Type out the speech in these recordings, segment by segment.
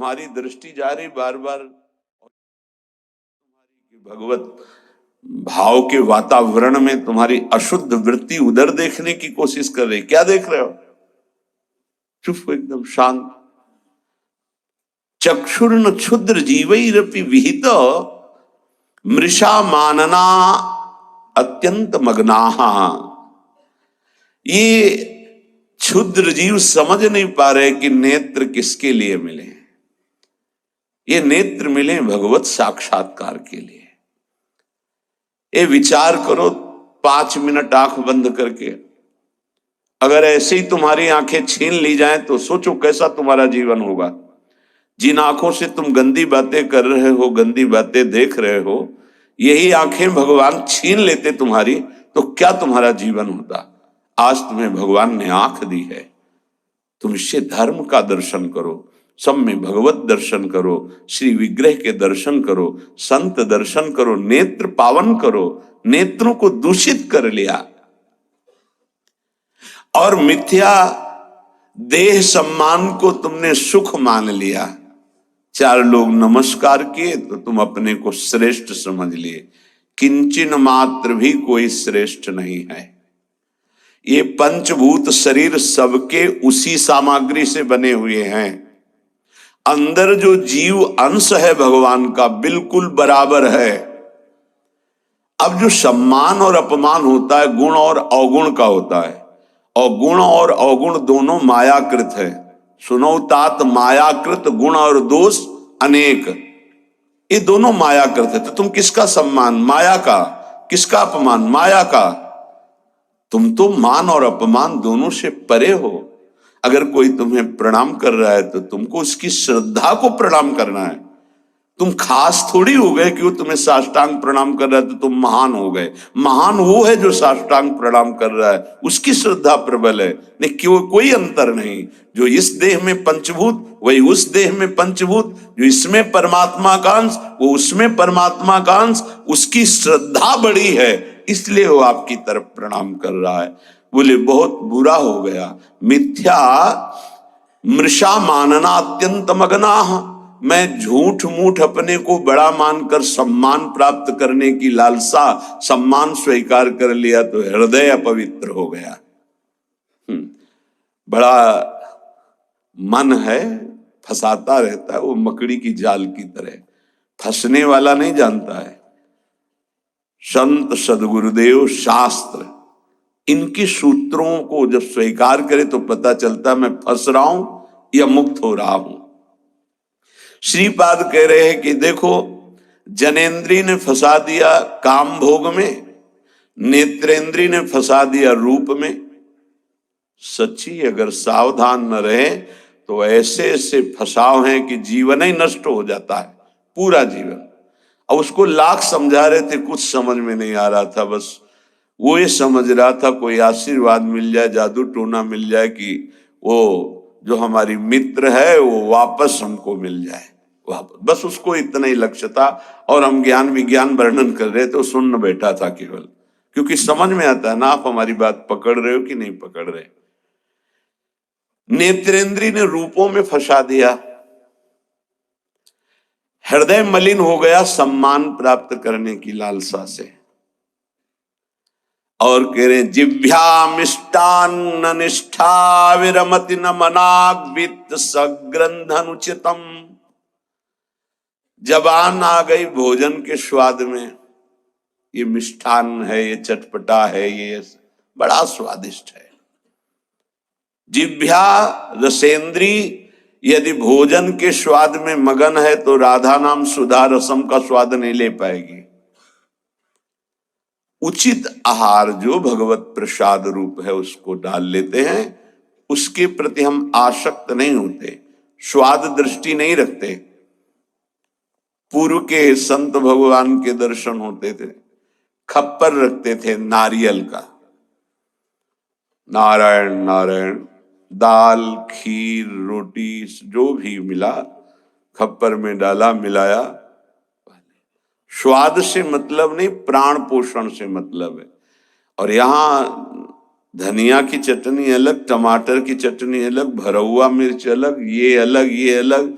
तुम्हारी दृष्टि जा रही बार बार तुम्हारी भगवत भाव के वातावरण में, तुम्हारी अशुद्ध वृत्ति उधर देखने की कोशिश कर रही। क्या देख रहे हो? चुप, एकदम शांत। चक्षुर्न क्षुद्र जीवैरपि विहित मृषा मानना अत्यंत मग्नाः। ये क्षुद्र जीव समझ नहीं पा रहे कि नेत्र किसके लिए मिले। ये नेत्र मिले भगवत साक्षात्कार के लिए। ये विचार करो 5 मिनट आंख बंद करके, अगर ऐसे ही तुम्हारी आंखें छीन ली जाएं तो सोचो कैसा तुम्हारा जीवन होगा। जिन आंखों से तुम गंदी बातें कर रहे हो, गंदी बातें देख रहे हो, यही आंखें भगवान छीन लेते तुम्हारी, तो क्या तुम्हारा जीवन होता। आज तुम्हें भगवान ने आंख दी है, तुम इससे धर्म का दर्शन करो, सब में भगवत दर्शन करो, श्री विग्रह के दर्शन करो, संत दर्शन करो, नेत्र पावन करो। नेत्रों को दूषित कर लिया और मिथ्या देह सम्मान को तुमने सुख मान लिया। 4 लोग नमस्कार किए तो तुम अपने को श्रेष्ठ समझ लिए। किंचन मात्र भी कोई श्रेष्ठ नहीं है। ये पंचभूत शरीर सबके उसी सामग्री से बने हुए हैं। अंदर जो जीव अंश है भगवान का, बिल्कुल बराबर है। अब जो सम्मान और अपमान होता है, गुण और अवगुण का होता है, और गुण और अवगुण दोनों मायाकृत है। सुनो तात मायाकृत गुण और दोष अनेक, ये दोनों मायाकृत है। तो तुम किसका सम्मान? माया का। किसका अपमान? माया का। तुम तो मान और अपमान दोनों से परे हो। अगर कोई तुम्हें प्रणाम कर रहा है तो तुमको उसकी श्रद्धा को प्रणाम करना है। तुम खास थोड़ी हो गए कि वो तुम्हें साष्टांग प्रणाम कर रहा है तो तुम महान हो गए। महान वो है जो साष्टांग प्रणाम कर रहा है, उसकी श्रद्धा प्रबल है। नहीं, क्यों? कोई अंतर नहीं। जो इस देह में पंचभूत वही उस देह में पंचभूत, जो इसमें परमात्मा का अंश वो उसमें परमात्मा का अंश, उसकी श्रद्धा बड़ी है, इसलिए वो आपकी तरफ प्रणाम कर रहा है। बोले बहुत बुरा हो गया। मिथ्या मृषा मानना अत्यंत मग्नाः। मैं झूठ मूठ अपने को बड़ा मानकर सम्मान प्राप्त करने की लालसा, सम्मान स्वीकार कर लिया तो हृदय अपवित्र हो गया। बड़ा मन है, फंसाता रहता है, वो मकड़ी की जाल की तरह। फंसने वाला नहीं जानता है। संत सदगुरुदेव शास्त्र इनके सूत्रों को जब स्वीकार करे तो पता चलता मैं फंस रहा हूं या मुक्त हो रहा हूं। श्रीपाद कह रहे हैं कि देखो, जनेन्द्री ने फंसा दिया काम भोग में, नेत्रेंद्री ने फंसा दिया रूप में। सच्ची अगर सावधान न रहे तो ऐसे ऐसे फंसाव हैं कि जीवन ही नष्ट हो जाता है, पूरा जीवन। अब उसको लाख समझा रहे थे, कुछ समझ में नहीं आ रहा था। बस वो ये समझ रहा था कोई आशीर्वाद मिल जाए, जादू टोना मिल जाए कि वो जो हमारी मित्र है वो वापस हमको मिल जाए वापस। बस उसको इतना ही लक्ष्य था। और हम ज्ञान विज्ञान वर्णन कर रहे थे, वो सुन बैठा था केवल, क्योंकि समझ में आता है ना आप हमारी बात पकड़ रहे हो कि नहीं पकड़ रहे। नेत्रेंद्री ने रूपों में फंसा दिया, हृदय मलिन हो गया सम्मान प्राप्त करने की लालसा से। और कह रहे जिह्वा मिष्टान्न निष्ठा विरमति न मनाग्वित सग्रंथनुचितम। जबान आ गई भोजन के स्वाद में, ये मिष्ठान्न है, ये चटपटा है, ये बड़ा स्वादिष्ट है। जिह्वा रसेंद्री यदि भोजन के स्वाद में मगन है तो राधा नाम सुधा रसम का स्वाद नहीं ले पाएगी। उचित आहार जो भगवत प्रसाद रूप है उसको डाल लेते हैं, उसके प्रति हम आसक्त नहीं होते, स्वाद दृष्टि नहीं रखते। पूर्व के संत भगवान के दर्शन होते थे, खप्पर रखते थे नारियल का, नारायण नारायण, दाल खीर रोटी जो भी मिला खप्पर में डाला, मिलाया। स्वाद से मतलब नहीं, प्राण पोषण से मतलब है। और यहाँ धनिया की चटनी अलग, टमाटर की चटनी अलग, भरा हुआ मिर्च अलग, ये अलग ये अलग,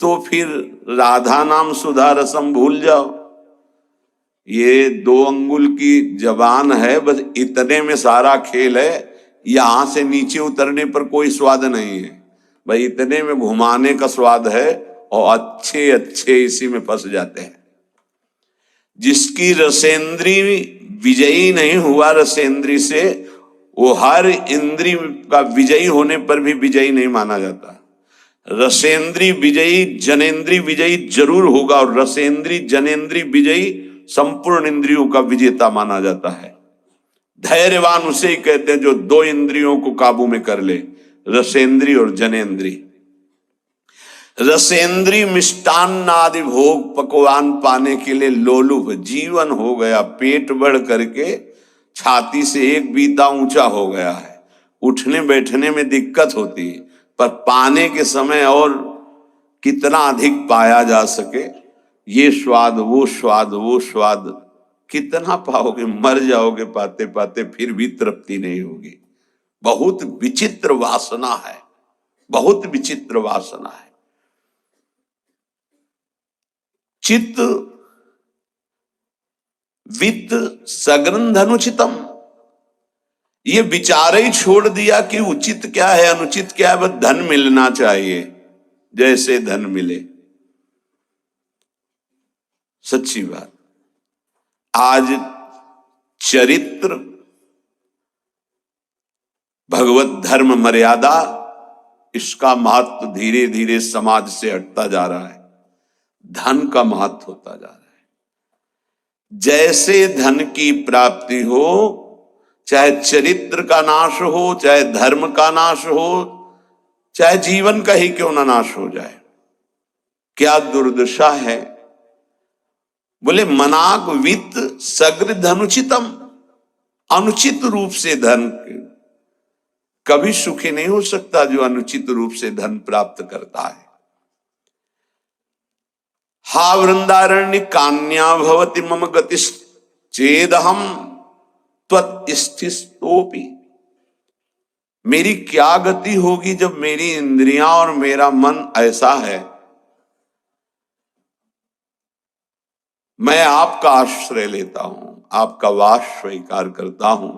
तो फिर राधा नाम सुधा रसम भूल जाओ। ये 2 अंगुल की जबान है, बस इतने में सारा खेल है। यहां से नीचे उतरने पर कोई स्वाद नहीं है भाई, इतने में घुमाने का स्वाद है। और अच्छे अच्छे इसी में फंस जाते हैं। जिसकी रसेंद्री विजयी नहीं हुआ रसेंद्री से, वो हर इंद्री का विजयी होने पर भी विजयी नहीं माना जाता। रसेंद्री विजयी जनेन्द्री विजयी जरूर होगा, और रसेंद्री जनेन्द्री विजयी संपूर्ण इंद्रियों का विजेता माना जाता है। धैर्यवान उसे ही कहते हैं जो 2 इंद्रियों को काबू में कर ले, रसेंद्री और जनेन्द्री। रसेंद्री मिष्टान्न आदि भोग पकवान पाने के लिए लोलुप जीवन हो गया, पेट बढ़ करके छाती से 1 बीता ऊंचा हो गया है। उठने बैठने में दिक्कत होती है, पर पाने के समय और कितना अधिक पाया जा सके, ये स्वाद वो स्वाद वो स्वाद कितना पाओगे, मर जाओगे पाते पाते, फिर भी तृप्ति नहीं होगी। बहुत विचित्र वासना है, बहुत विचित्र वासना है। चित्त वित्त सग्रंथ अनुचितम, ये विचार ही छोड़ दिया कि उचित क्या है अनुचित क्या है, बस धन मिलना चाहिए, जैसे धन मिले। सच्ची बात, आज चरित्र भगवत धर्म मर्यादा, इसका महत्व धीरे धीरे समाज से हटता जा रहा है। धन का महत्व होता जा रहा है। जैसे धन की प्राप्ति हो, चाहे चरित्र का नाश हो, चाहे धर्म का नाश हो, चाहे जीवन का ही क्यों ना नाश हो जाए, क्या दुर्दशा है। बोले मनाक वित्त सग्र धनुचितम, अनुचित रूप से धन कभी सुखी नहीं हो सकता जो अनुचित रूप से धन प्राप्त करता है। हा वृंदारण्य कान्या भवति मम गतिश्चेदहम त्वत्स्थितोपि, मेरी क्या गति होगी जब मेरी इंद्रियां और मेरा मन ऐसा है। मैं आपका आश्रय लेता हूं, आपका वास स्वीकार करता हूं।